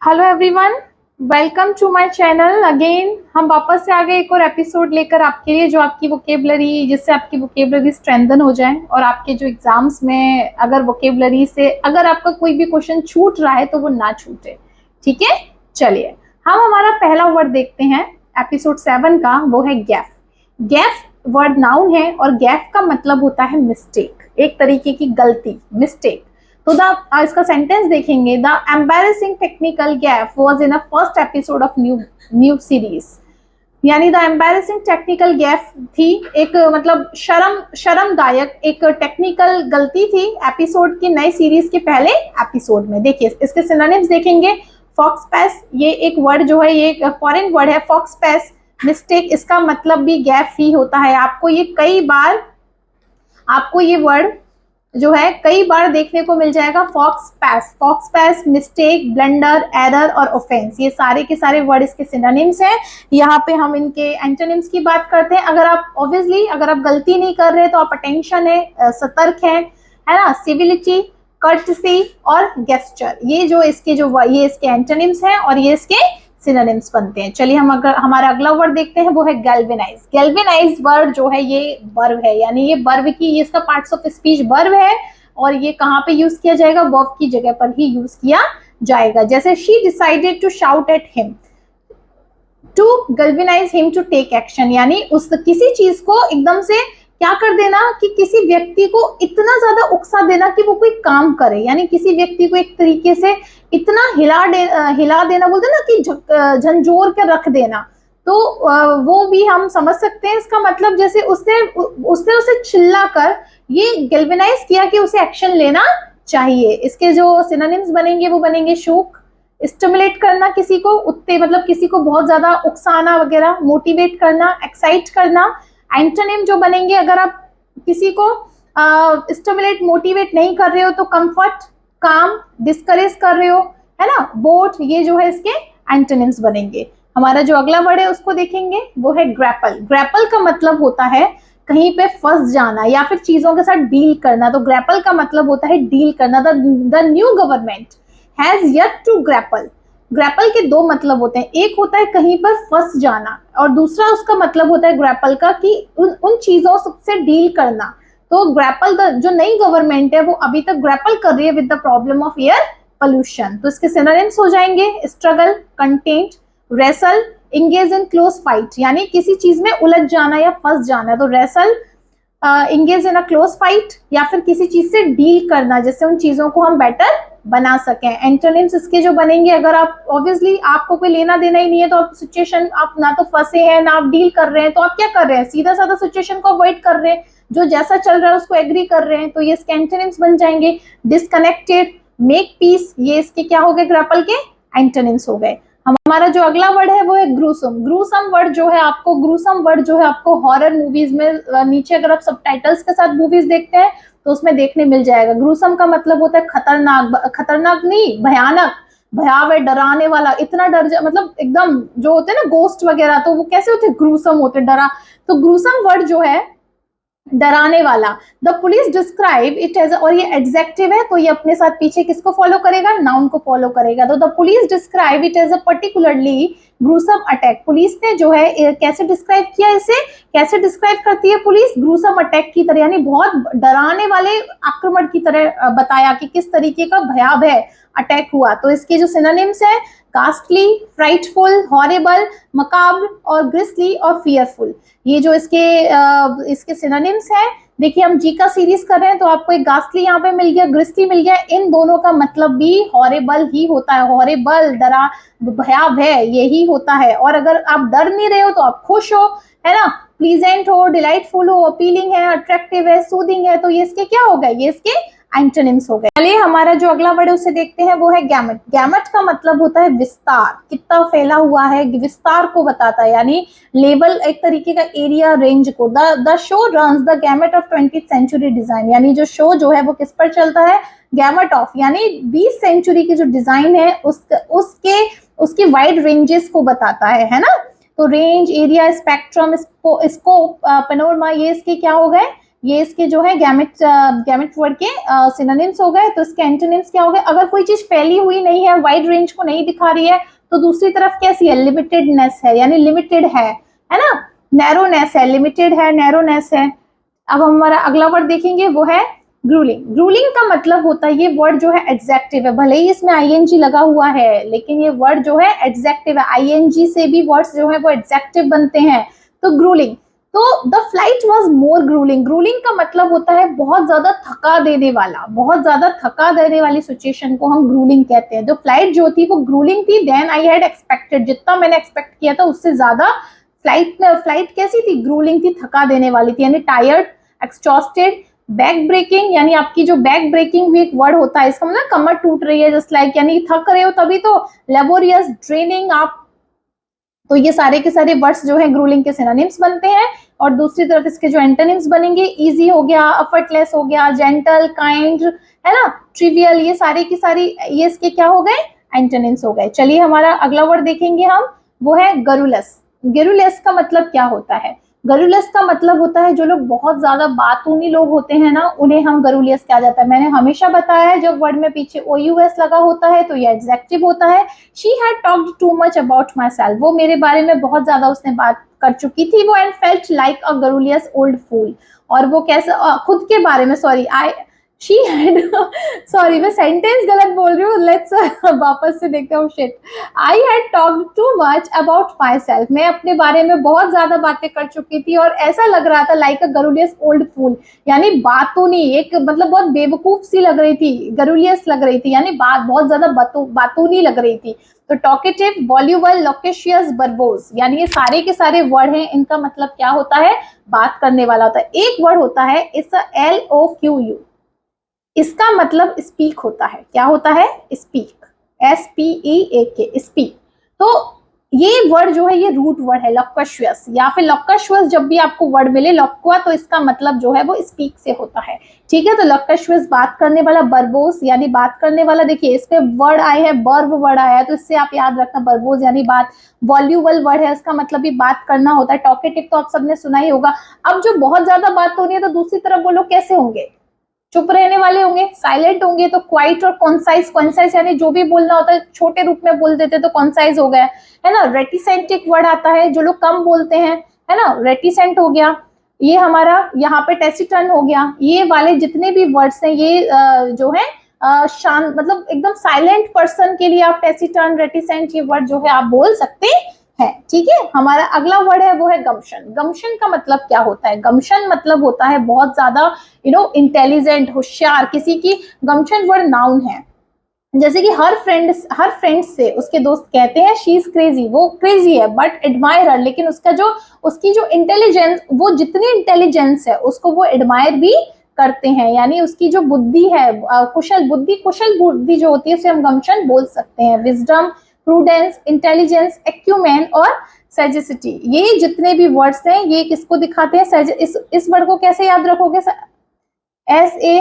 Hello everyone, welcome to my channel again. हम वापस से आ गए एक और एपिसोड लेकर आपके लिए, जो आपकी वोकेबलरी, जिससे आपकी वोकेबलरी स्ट्रेंथन हो जाए और आपके जो एग्जाम्स में अगर वोकेबलरी से अगर आपका कोई भी क्वेश्चन छूट रहा है तो वो ना छूटे। ठीक है, चलिए हम हमारा पहला वर्ड देखते हैं एपिसोड 7 का। वो है गैफ। गैफ वर्ड नाउन है और गैफ का मतलब होता है मिस्टेक, एक तरीके की गलती, मिस्टेक। तो इसका सेंटेंस देखेंगे, the embarrassing technical gap was in a first episode of new series. यानी द एम्बेरसिंग टेक्निकल गैप थी एक मतलब शर्मदायक एक टेक्निकल गलती थी एपिसोड की नई सीरीज के पहले एपिसोड में। देखिए इसके सिनोनिम्स देखेंगे। फॉक्सपैस, ये एक वर्ड जो है, ये एक फॉरेन वर्ड है फॉक्सपैस। मिस्टेक, इसका मतलब भी गैप ही होता है। आपको ये वर्ड जो है कई बार देखने को मिल जाएगा। फॉक्स पैस, मिस्टेक, ब्लंडर, एरर और ऑफेंस, ये सारे के सारे वर्ड इसके सिनोनिम्स हैं। यहाँ पे हम इनके एंटोनिम्स की बात करते हैं। अगर आप गलती नहीं कर रहे तो आप अटेंशन है, सतर्क है ना, सिविलिटी, कर्टसी और गेस्चर, ये इसके एंटोनिम्स हैं और ये इसके सिनोनिम्स बनते हैं। चलिए हम अगर हमारा अगला वर्ड देखते हैं, वो है गैल्वेनाइज। गैल्वेनाइज वर्ड जो है ये वर्ब है, यानी ये इसका पार्ट्स ऑफ स्पीच वर्ब है और ये कहाँ पे यूज किया जाएगा? वर्ब की जगह पर ही यूज किया जाएगा। जैसे she decided to shout at him, to galvanise him to take action, यानी उस किसी चीज को एकदम से क्या कर देना कि किसी व्यक्ति को इतना ज्यादा उकसा देना कि वो कोई काम करे, यानी किसी व्यक्ति को एक तरीके से इतना हिला देना, बोलते ना कि झंझोर के रख देना। तो वो भी हम समझ सकते हैं। इसका मतलब जैसे उसने उसे चिल्ला कर ये गैल्वेनाइज किया कि उसे एक्शन लेना चाहिए। इसके जो सिनोनिम्स बनेंगे वो बनेंगे शोक, स्टिमुलेट करना किसी को, मतलब किसी को बहुत ज्यादा उकसाना वगैरह, मोटिवेट करना, एक्साइट करना। एंटोनिम जो बनेंगे, अगर आप किसी को स्टिमुलेट, मोटिवेट नहीं कर रहे हो तो कंफर्ट, काम, डिस्करेज कर रहे हो, है ना, बोट, ये जो है इसके एंटोनिम्स बनेंगे। हमारा जो अगला वर्ड है उसको देखेंगे, वो है ग्रैपल। ग्रैपल का मतलब होता है कहीं पे फंस जाना या फिर चीजों के साथ डील करना। तो ग्रैपल का मतलब होता है डील करना। The new government has yet to grapple. Grapple के दो मतलब होते हैं, एक होता है कहीं पर फंस जाना और दूसरा उसका मतलब होता है ग्रैपल का कि उन चीजों से डील करना। तो ग्रैपल, जो नई गवर्नमेंट है वो अभी तक ग्रैपल कर रही है with the problem of air pollution. तो इसके सिनोनिम्स हो जाएंगे struggle, content, wrestle, engage in close fight, यानी किसी चीज में उलझ जाना या फंस जाना। तो wrestle, engage in a close fight, या फिर किसी चीज से डील करना जिससे उन चीजों को हम बेटर बना सकें। एंटोनिम्स इसके जो बनेंगे, अगर आप ऑब्वियसली आपको कोई लेना देना ही नहीं है तो आप सिचुएशन, आप ना तो फंसे हैं ना आप डील कर रहे हैं, तो आप क्या कर रहे हैं? सीधा साधा सिचुएशन को अवॉइड कर रहे हैं, जो जैसा चल रहा है उसको एग्री कर रहे हैं। तो ये इसके एंटोनिम्स बन जाएंगे। डिसकनेक्टेड, मेक पीस, ये इसके क्या हो गए? ग्रैपल के एंटोनिम्स हो गए। हमारा जो अगला वर्ड है वो है ग्रूसम। ग्रूसम वर्ड जो है आपको हॉरर मूवीज में, नीचे अगर आप सबटाइटल्स के साथ मूवीज देखते हैं तो उसमें देखने मिल जाएगा। ग्रूसम का मतलब होता है खतरनाक, खतरनाक नहीं, भयानक, भयावह, डराने वाला, इतना मतलब एकदम जो होते हैं ना गोस्ट वगैरह, तो वो कैसे होते हैं? ग्रूसम होते, डरा। तो ग्रूसम वर्ड जो है डराने वाला। The police describe it as, और ये एडजेक्टिव है तो ये अपने साथ पीछे किसको फॉलो करेगा? नाउन को फॉलो करेगा। तो the police describe it as a particularly gruesome attack. Police ने जो है कैसे डिस्क्राइब किया इसे? कैसे डिस्क्राइब करती है पुलिस? ग्रूसम अटैक की तरह, यानी बहुत डराने वाले आक्रमण की तरह बताया कि किस तरीके का भयावह अटैक हुआ। तो इसके जो सिनोनिम्स है कास्टली, फ्राइटफुल, हॉरिबल, मकाब्र और ग्रिसली और फियरफुल, ये जो इसके सिनोनिम्स हैं। देखिए हम जी का सीरीज कर रहे हैं तो आपको एक गास्टली यहाँ पे मिल गया, ग्रिसली मिल गया। इन दोनों का मतलब भी हॉरिबल ही होता है। हॉरिबल, डरा, भयावह, यही होता है। और अगर आप डर नहीं रहे हो तो आप खुश हो, है ना, प्लीजेंट हो, डिलाइटफुल हो, अपीलिंग है, अट्रैक्टिव है, सूदिंग है। तो ये इसके क्या हो गए? ये इसके एंटोनिम्स हो गए। चलिए हमारा जो अगला वर्ड है उसे देखते हैं, वो है गैमेट। गैमेट का मतलब होता है विस्तार, कितना फैला हुआ है, विस्तार को बताता है, यानी लेवल, एक तरीके का एरिया, रेंज को। The show runs the gamut of 20th century design, यानी जो शो जो है वो किस पर चलता है? गैमेट ऑफ, यानी 20 सेंचुरी की जो डिजाइन है उसके वाइड रेंजेस को बताता है ना। तो range, area, spectrum, scope, panorama, ये इसके क्या हो गए? ये इसके जो है गैमेट वर्ड के सिनोनिम्स हो गए। तो इसके एंटोनिम्स क्या हो गए? अगर कोई चीज फैली हुई नहीं है, वाइड रेंज को नहीं दिखा रही है, तो दूसरी तरफ कैसी है? लिमिटेडनेस है, यानी लिमिटेड है ना। नैरोनेस है, लिमिटेड है, नैरोनेस है। अब हमारा अगला वर्ड देखेंगे, वो है ग्रूलिंग। ग्रूलिंग का मतलब होता है, ये वर्ड जो है एडजेक्टिव है, भले ही इसमें आईएनजी लगा हुआ है, लेकिन ये वर्ड जो है एडजेक्टिव है। आईएनजी से भी वर्ड्स जो है वो एडजेक्टिव बनते हैं। तो ग्रूलिंग, तो the flight was more gruelling. Gruelling का मतलब होता है बहुत ज्यादा थका देने वाला, बहुत ज्यादा थका देने वाली सिचुएशन को हम ग्रूलिंग कहते हैं। जो फ्लाइट जो थी वो ग्रूलिंग थी, देन आई हैड एक्सपेक्टेड, जितना मैंने एक्सपेक्ट किया था उससे ज्यादा फ्लाइट कैसी थी? ग्रूलिंग थी, थका देने वाली थी, यानी टायर्ड, एक्सॉस्टेड। बैक ब्रेकिंग, यानी आपकी जो बैक ब्रेकिंग भी एक वर्ड होता है, इसका मतलब कमर टूट रही है, जस्ट लाइक, यानी थक रहे हो तभी तो। लेबोरियस, ड्रेनिंग आप, तो ये सारे के सारे वर्ड्स जो है ग्रूलिंग के सिनोनिम्स बनते हैं। और दूसरी तरफ इसके जो एंटोनिम्स बनेंगे, इजी हो गया, एफर्टलेस हो गया, जेंटल, काइंड, है ना, ट्रिवियल, ये सारी की सारी ये इसके क्या हो गए? एंटोनिम्स हो गए। चलिए हमारा अगला वर्ड देखेंगे हम, वो है गरुलस। गरुलस का मतलब क्या होता है? गरुलस का मतलब होता है जो लोग बहुत ज्यादा बातूनी लोग होते हैं ना, उन्हें हम गरुलियस कहा जाता है। मैंने हमेशा बताया है, जब वर्ड में पीछे OUS लगा होता है तो ये एडजेक्टिव होता है। She had talked too much about my self, वो मेरे बारे में बहुत ज्यादा उसने बात कर चुकी थी वो। And felt like a garrulous old fool, और वो कैसा खुद के बारे में, sorry I she had sorry मैं सेंटेंस गलत बोल रही हूँ, लेट्स वापस से देखते हैं। Shit, I had talked too much about myself, मैं अपने बारे में बहुत ज्यादा बातें कर चुकी थी और ऐसा लग रहा था लाइक अ गरुलियस ओल्ड फूल, यानी बातूनी, एक मतलब बहुत बेवकूफ सी लग रही थी, गरुलियस लग रही थी, यानी बात बहुत ज्यादा बातूनी लग रही थी। तो टॉकेटिव, वॉल्यूबल, लोकेशियस, बर्बोज, यानी ये सारे के सारे वर्ड हैं, इनका मतलब क्या होता है? बात करने वाला होता है। एक वर्ड होता है, इट्स LOQU, इसका मतलब स्पीक होता है। क्या होता है? Speak, SPEAK, speak. तो ये वर्ड जो है ये रूट वर्ड है, लोक्वाशियस, या फिर लोक्वाशियस जब भी आपको वर्ड मिले लोक्वा, तो इसका मतलब जो है वो स्पीक से होता है। ठीक है, तो लोक्वाशियस बात करने वाला, बर्बोस यानी बात करने वाला। देखिए इस पे वर्ड आए हैं, बर्ब वर्ड आया है, तो इससे आप याद रखना, बर्बोस यानी बात। वॉल्यूबल वर्ड है, इसका मतलब भी बात करना होता है। टॉकेटिव तो आप सबने सुना ही होगा। अब जो बहुत ज्यादा बात हो रही है, तो दूसरी तरफ वो लोग कैसे होंगे? चुप रहने वाले होंगे, साइलेंट होंगे। तो क्वाइट और कॉन्साइज, कॉन्साइज यानी जो भी बोलना होता है छोटे रूप में बोल देते तो कॉन्साइज हो गया, है ना। रेटिसेंट एक वर्ड आता है, जो लोग कम बोलते हैं, है ना, रेटिसेंट हो गया। ये हमारा यहाँ पे टेसिटर्न हो गया। ये वाले जितने भी वर्ड्स हैं ये जो है शांत, मतलब एकदम साइलेंट पर्सन के लिए आप टेसिटर्न, रेटिसेंट, ये वर्ड जो है आप बोल सकते है। ठीक है, हमारा अगला वर्ड है वो है गम्शन। गम्शन का मतलब क्या होता है? गम्शन मतलब होता है बहुत ज्यादा इंटेलिजेंट, होशियार किसी की। गम्शन वर्ड नाउन है, जैसे कि हर फ्रेंड से उसके दोस्त कहते हैं शी इज क्रेजी, वो क्रेजी है, बट एडमायर हर, लेकिन उसकी जो इंटेलिजेंस, वो जितनी इंटेलिजेंस है उसको वो एडमायर भी करते हैं, यानी उसकी जो बुद्धि है, कुशल बुद्धि जो होती है उसे हम गम्शन बोल सकते हैं। विजडम, प्रूडेंस, इंटेलिजेंस, एक्यूमेन और सेजिसिटी, ये जितने भी वर्ड्स हैं ये किसको दिखाते हैं? इस वर्ड को कैसे याद रखोगे? SA,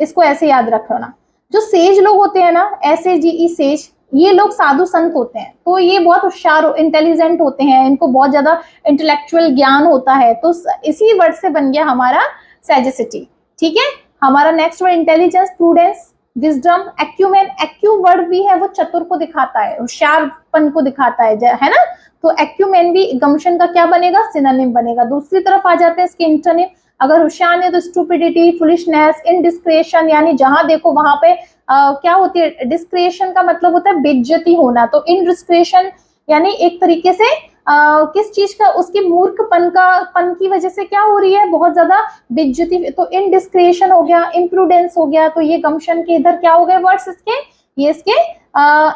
इसको ऐसे याद रखना। जो सेज लोग होते हैं ना, SAGE, सेज, ये लोग साधु संत होते हैं, तो ये बहुत होशियार, इंटेलिजेंट होते हैं, इनको बहुत ज्यादा इंटेलेक्चुअल ज्ञान होता है। तो इसी वर्ड से बन गया हमारा सेजिसिटी। ठीक है, हमारा next word intelligence, prudence, wisdom, acumen. एक्यू वर्ड भी है, वो चतुर को दिखाता है, होशियारपन को दिखाता है ना। तो एक्यूमेन भी गम्शन का क्या बनेगा? सिनोनिम बनेगा। दूसरी तरफ आ जाते हैं इसके इंटरनिम। अगर होशियार है तो स्टूपिडिटी, फुलिशनेस, इनडिस्क्रेशन, यानी जहां देखो वहां पे क्या होती है? डिस्क्रेशन का मतलब होता है बेइज्जती होना। तो इनडिस्क्रेशन यानी एक तरीके से किस चीज का? उसकी मूर्खपन की वजह से क्या हो रही है? बहुत ज्यादा बेइज्जती। तो इनडिस्क्रेशन हो गया, इम्प्रूडेंस हो गया। तो ये गम्शन के इधर क्या हो गए वर्ड्स इसके? ये इसके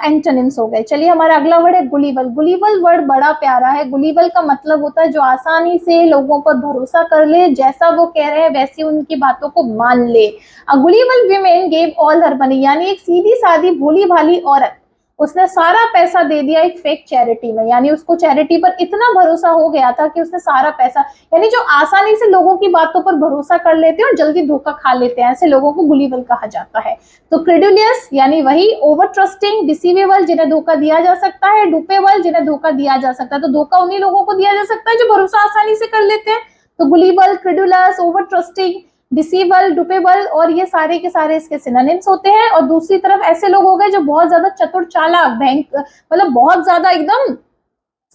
एंटोनिम्स हो गए। चलिए हमारा अगला वर्ड है गुलीबल। गुलीबल वर्ड बड़ा प्यारा है। गुलीबल का मतलब होता है जो आसानी से लोगों पर भरोसा कर ले, जैसा वो कह रहे हैं वैसी उनकी बातों को मान ले। गुलीबल विमेन गेव ऑल हर मनी, यानी एक सीधी सादी भोली भाली औरत, उसने सारा पैसा दे दिया एक फेक चैरिटी में, यानी उसको चैरिटी पर इतना भरोसा हो गया था कि उसने सारा पैसा, यानी जो आसानी से लोगों की बातों पर भरोसा कर लेते हैं और जल्दी धोखा खा लेते हैं, ऐसे लोगों को गुलीबल कहा जाता है। तो क्रेडुलियस यानी वही, ओवर ट्रस्टिंग, डिसीवेबल जिन्हें धोखा दिया जा सकता है, डुपेबल जिन्हें धोखा दिया जा सकता है। तो धोखा उन्हीं लोगों को दिया जा सकता है जो भरोसा आसानी से कर लेते हैं। तो गुलिबल, क्रेडुलस, ओवर ट्रस्टिंग, डिसीबल, डुपेबल, और ये सारे के सारे इसके सिनोनिम्स होते हैं। और दूसरी तरफ ऐसे लोग हो गए जो बहुत ज्यादा चतुर चालाक, मतलब बहुत ज्यादा एकदम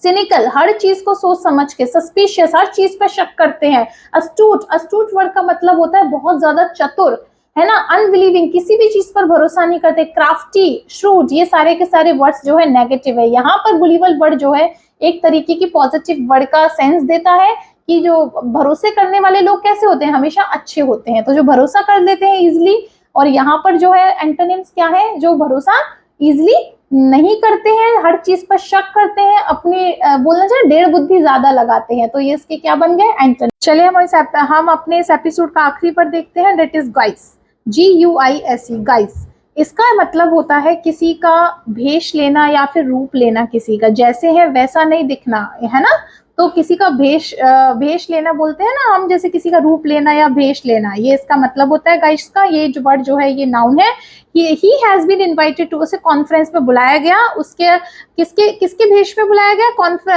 सिनिकल, हर चीज को सोच समझ के, सस्पिशियस, हर चीज पे शक करते हैं। अस्तूट, अस्तूट वर्ड का मतलब होता है बहुत ज्यादा चतुर, है ना। अनबिलीविंग, किसी भी चीज पर भरोसा नहीं करते। क्राफ्टी, श्रूड, ये सारे के सारे वर्ड्स जो है नेगेटिव है। यहाँ पर गुलिबल वर्ड जो है एक तरीके की पॉजिटिव वर्ड का सेंस देता है कि जो भरोसे करने वाले लोग कैसे होते हैं, हमेशा अच्छे होते हैं, तो जो भरोसा कर लेते हैं इजिली। और यहाँ पर जो है एंटोनिम्स क्या है, जो भरोसा इजिली नहीं करते हैं, हर चीज पर शक करते हैं, अपनी बोलना चाहिए डेढ़ बुद्धि ज्यादा लगाते हैं। तो ये इसके क्या बन गए, एंटोनिम। चलिए हम अपने इस एपिसोड का आखिरी पर देखते हैं, that is guys, GUISE, guys. इसका मतलब होता है किसी का भेष लेना या फिर रूप लेना, किसी का जैसे है वैसा नहीं दिखना, है ना। तो किसी का भेष लेना बोलते हैं ना हम, जैसे किसी का रूप लेना या भेष लेना, ये इसका मतलब होता है गाइस का। ये जो वर्ड जो है ये नाउन है। He has been invited to, उसे कॉन्फ्रेंस में बुलाया गया, उसके किसके किसके भेष में बुलाया गया,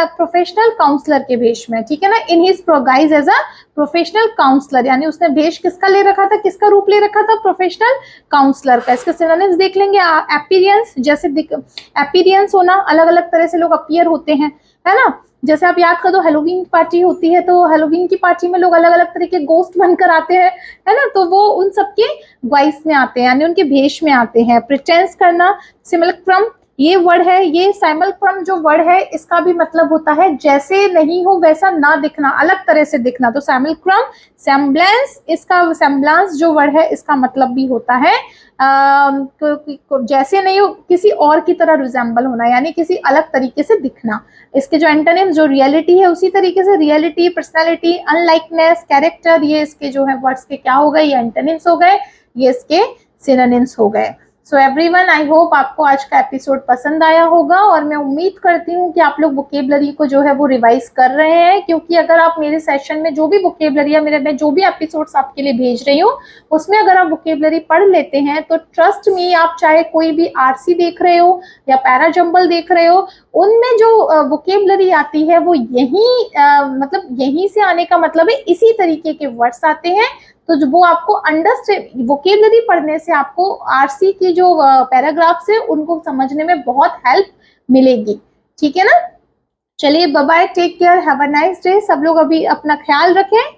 प्रोफेशनल काउंसलर के भेष में, ठीक है ना। In his guise as a professional counsellor, यानी उसने भेष किसका ले रखा था, किसका रूप ले रखा था, प्रोफेशनल काउंसलर का। इसके सिनोनिम्स देख लेंगे। अपीयरेंस, जैसे अपीयरेंस होना, अलग अलग तरह से लोग अपीयर होते हैं, है ना। जैसे आप याद कर दो, हेलोवीन पार्टी होती है, तो हेलोवीन की पार्टी में लोग अलग अलग तरह के गोस्ट बनकर आते हैं, है ना। तो वो उन सबके वाइस में आते हैं, यानी उनके भेष में आते हैं। प्रिटेंस करना, सिमिलक्रम, ये वर्ड है, ये सिमिलक्रम जो वर्ड है इसका भी मतलब होता है जैसे नहीं हो वैसा ना दिखना, अलग तरह से दिखना। तो सिमिलक्रम, सेम्बलेंस, इसका सेम्बलेंस जो वर्ड है इसका मतलब भी होता है जैसे नहीं हो, किसी और की तरह रिजेंबल होना, यानी किसी अलग तरीके से दिखना। इसके जो एंटोनिम्स, जो रियलिटी है उसी तरीके से, रियलिटी, पर्सनालिटी, अनलाइकनेस, कैरेक्टर, ये इसके जो है वर्ड्स के क्या हो गए, ये एंटोनिम्स हो गए, ये इसके सिनोनिम्स हो गए। सो एवरीवन, आई होप आपको आज का एपिसोड पसंद आया होगा, और मैं उम्मीद करती हूँ कि आप लोग वोकेबलरी को जो है वो रिवाइज कर रहे हैं, क्योंकि अगर आप मेरे सेशन में जो भी वोकेबलरी या मैं जो भी एपिसोड्स आपके लिए भेज रही हूँ उसमें अगर आप वोकेबलरी पढ़ लेते हैं तो ट्रस्ट मी, आप चाहे कोई भी आरसी देख रहे हो या पैराजंबल देख रहे हो, उनमें जो वोकेबलरी आती है वो मतलब यहीं से आने का मतलब है, इसी तरीके के वर्ड्स आते हैं। तो जो वो आपको अंडरस्टैंड, वोकेबलरी पढ़ने से आपको आरसी की जो पैराग्राफ्स है उनको समझने में बहुत हेल्प मिलेगी, ठीक है ना। चलिए, bye bye, take care, have a nice day. सब लोग अभी अपना ख्याल रखें।